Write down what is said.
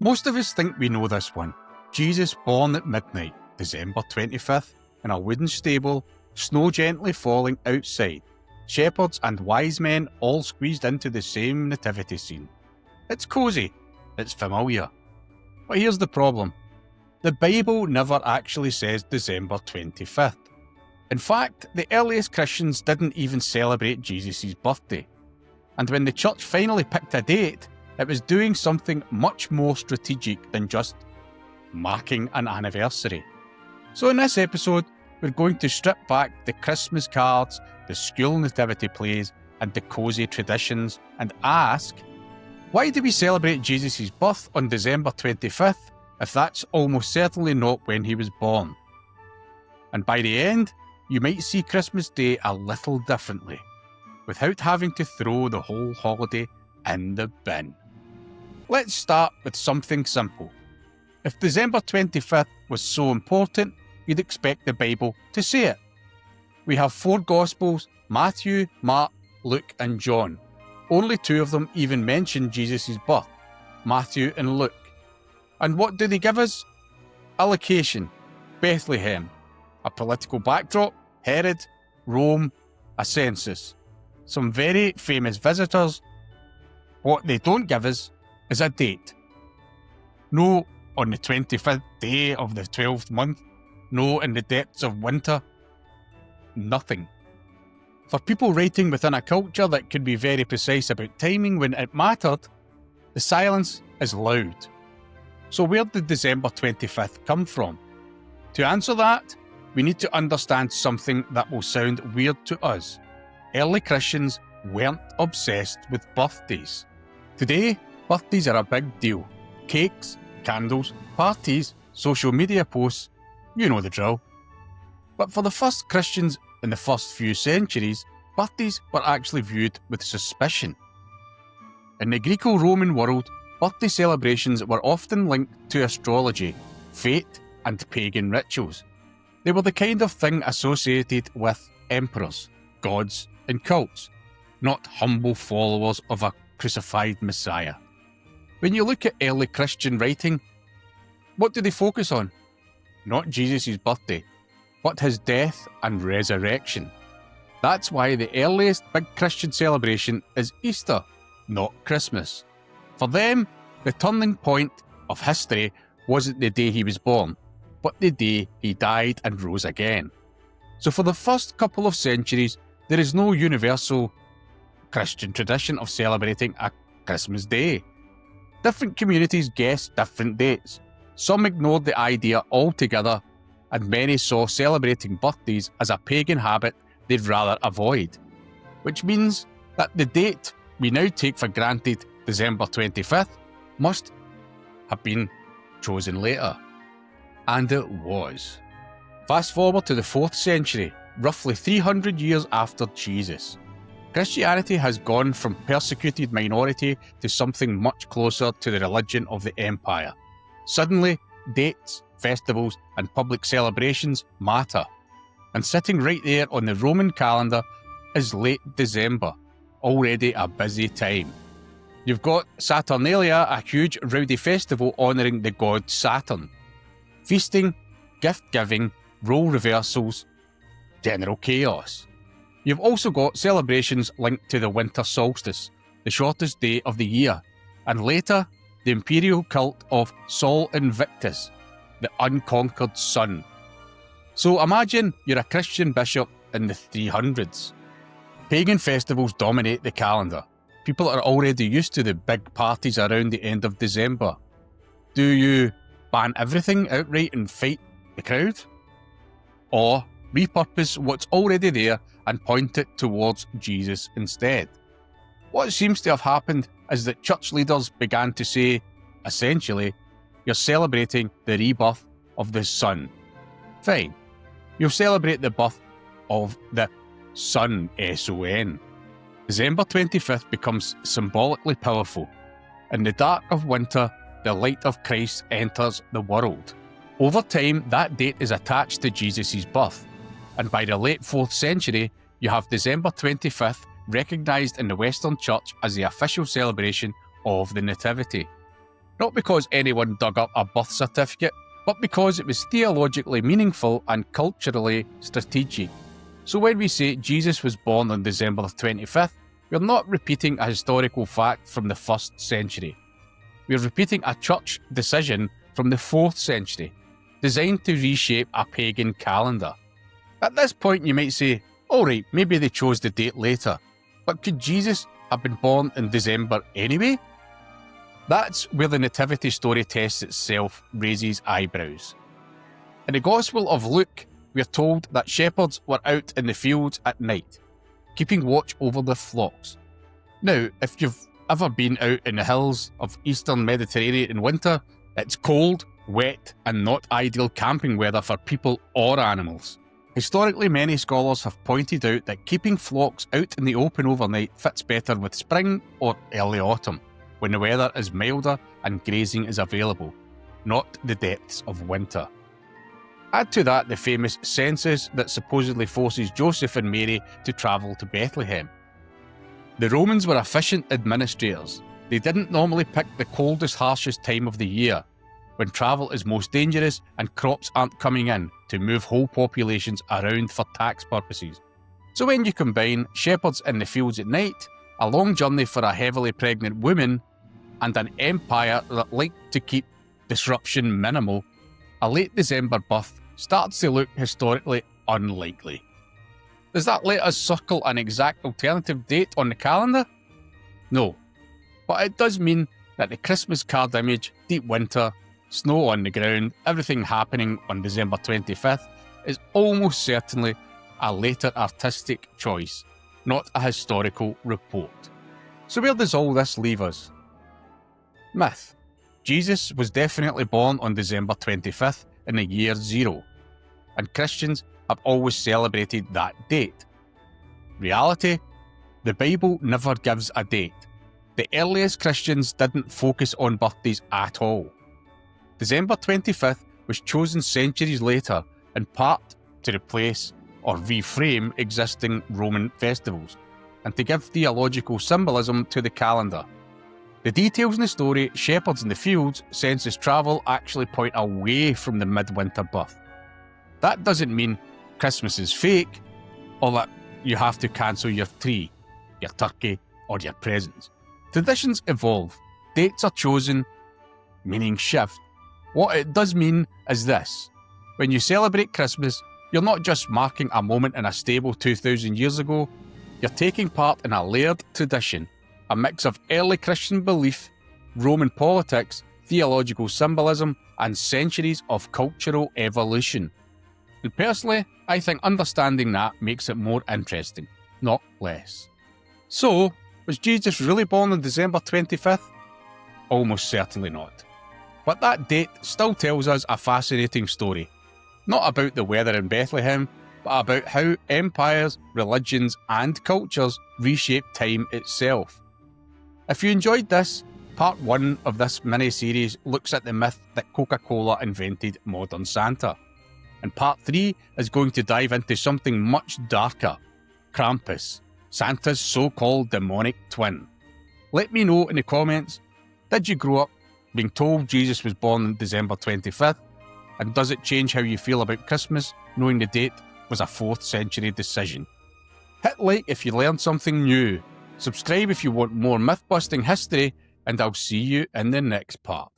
Most of us think we know this one. Jesus born at midnight, December 25th, in a wooden stable, snow gently falling outside. Shepherds and wise men all squeezed into the same nativity scene. It's cosy, it's familiar. But here's the problem. The Bible never actually says December 25th. In fact, the earliest Christians didn't even celebrate Jesus' birthday. And when the church finally picked a date, it was doing something much more strategic than just marking an anniversary. So in this episode, we're going to strip back the Christmas cards, the school nativity plays, and the cosy traditions and ask, why do we celebrate Jesus' birth on December 25th if that's almost certainly not when he was born? And by the end, you might see Christmas Day a little differently, without having to throw the whole holiday in the bin. Let's start with something simple. If December 25th was so important, you'd expect the Bible to say it. We have 4 Gospels, Matthew, Mark, Luke and John. Only 2 of them even mention Jesus' birth, Matthew and Luke. And what do they give us? A location, Bethlehem. A political backdrop, Herod, Rome, a census. Some very famous visitors. What they don't give us is a date. No on the 25th day of the 12th month. No in the depths of winter. Nothing. For people writing within a culture that could be very precise about timing when it mattered, the silence is loud. So where did December 25th come from? To answer that, we need to understand something that will sound weird to us. Early Christians weren't obsessed with birthdays. Today, birthdays are a big deal. Cakes, candles, parties, social media posts, you know the drill. But for the first Christians in the first few centuries, birthdays were actually viewed with suspicion. In the Greco-Roman world, birthday celebrations were often linked to astrology, fate, and pagan rituals. They were the kind of thing associated with emperors, gods, and cults, not humble followers of a crucified Messiah. When you look at early Christian writing, what do they focus on? Not Jesus' birthday, but his death and resurrection. That's why the earliest big Christian celebration is Easter, not Christmas. For them, the turning point of history wasn't the day he was born, but the day he died and rose again. So for the first couple of centuries, there is no universal Christian tradition of celebrating a Christmas Day. Different communities guessed different dates. Some ignored the idea altogether, and many saw celebrating birthdays as a pagan habit they'd rather avoid. Which means that the date we now take for granted, December 25th, must have been chosen later. And it was. Fast forward to the 4th century, roughly 300 years after Jesus. Christianity has gone from persecuted minority to something much closer to the religion of the empire. Suddenly, dates, festivals, and public celebrations matter. And sitting right there on the Roman calendar is late December, already a busy time. You've got Saturnalia, a huge rowdy festival honouring the god Saturn. Feasting, gift-giving, role reversals, general chaos. You've also got celebrations linked to the winter solstice, the shortest day of the year, and later, the imperial cult of Sol Invictus, the unconquered sun. So imagine you're a Christian bishop in the 300s. Pagan festivals dominate the calendar. People are already used to the big parties around the end of December. Do you ban everything outright and fight the crowd? Or repurpose what's already there and point it towards Jesus instead? What seems to have happened is that church leaders began to say, essentially, you're celebrating the rebirth of the sun. Fine. You'll celebrate the birth of the sun, S-O-N. December 25th becomes symbolically powerful. In the dark of winter, the light of Christ enters the world. Over time, that date is attached to Jesus' birth, and by the late 4th century, you have December 25th recognised in the Western Church as the official celebration of the Nativity. not because anyone dug up a birth certificate, but because it was theologically meaningful and culturally strategic. So when we say Jesus was born on December 25th, we're not repeating a historical fact from the 1st century. We're repeating a church decision from the 4th century, designed to reshape a pagan calendar. At this point you might say, alright, maybe they chose the date later, but could Jesus have been born in December anyway? That's where the nativity story test itself raises eyebrows. In the Gospel of Luke, we're told that shepherds were out in the fields at night, keeping watch over their flocks. Now, if you've ever been out in the hills of eastern Mediterranean in winter, it's cold, wet, and not ideal camping weather for people or animals. Historically, many scholars have pointed out that keeping flocks out in the open overnight fits better with spring or early autumn, when the weather is milder and grazing is available, not the depths of winter. Add to that the famous census that supposedly forces Joseph and Mary to travel to Bethlehem. The Romans were efficient administrators. They didn't normally pick the coldest, harshest time of the year, when travel is most dangerous and crops aren't coming in, to move whole populations around for tax purposes. So when you combine shepherds in the fields at night, a long journey for a heavily pregnant woman, and an empire that liked to keep disruption minimal, a late December birth starts to look historically unlikely. Does that let us circle an exact alternative date on the calendar? No, but it does mean that the Christmas card image, deep winter, snow on the ground, everything happening on December 25th, is almost certainly a later artistic choice, not a historical report. So where does all this leave us? Myth. Jesus was definitely born on December 25th in the year 0, and Christians have always celebrated that date. Reality? The Bible never gives a date. The earliest Christians didn't focus on birthdays at all. December 25th was chosen centuries later, in part to replace or reframe existing Roman festivals, and to give theological symbolism to the calendar. The details in the story, shepherds in the fields, census travel, actually point away from the midwinter birth. That doesn't mean Christmas is fake, or that you have to cancel your tree, your turkey, or your presents. Traditions evolve, dates are chosen, meaning shift. What it does mean is this: when you celebrate Christmas, you're not just marking a moment in a stable 2,000 years ago, you're taking part in a layered tradition, a mix of early Christian belief, Roman politics, theological symbolism, and centuries of cultural evolution. And personally, I think understanding that makes it more interesting, not less. So, was Jesus really born on December 25th? Almost certainly not. But that date still tells us a fascinating story. Not about the weather in Bethlehem, but about how empires, religions, and cultures reshape time itself. If you enjoyed this, part 1 of this mini-series looks at the myth that Coca-Cola invented modern Santa. And part 3 is going to dive into something much darker: Krampus, Santa's so-called demonic twin. Let me know in the comments, did you grow up being told Jesus was born on December 25th? And does it change how you feel about Christmas, knowing the date was a 4th century decision? Hit like if you learned something new. Subscribe if you want more myth-busting history, and I'll see you in the next part.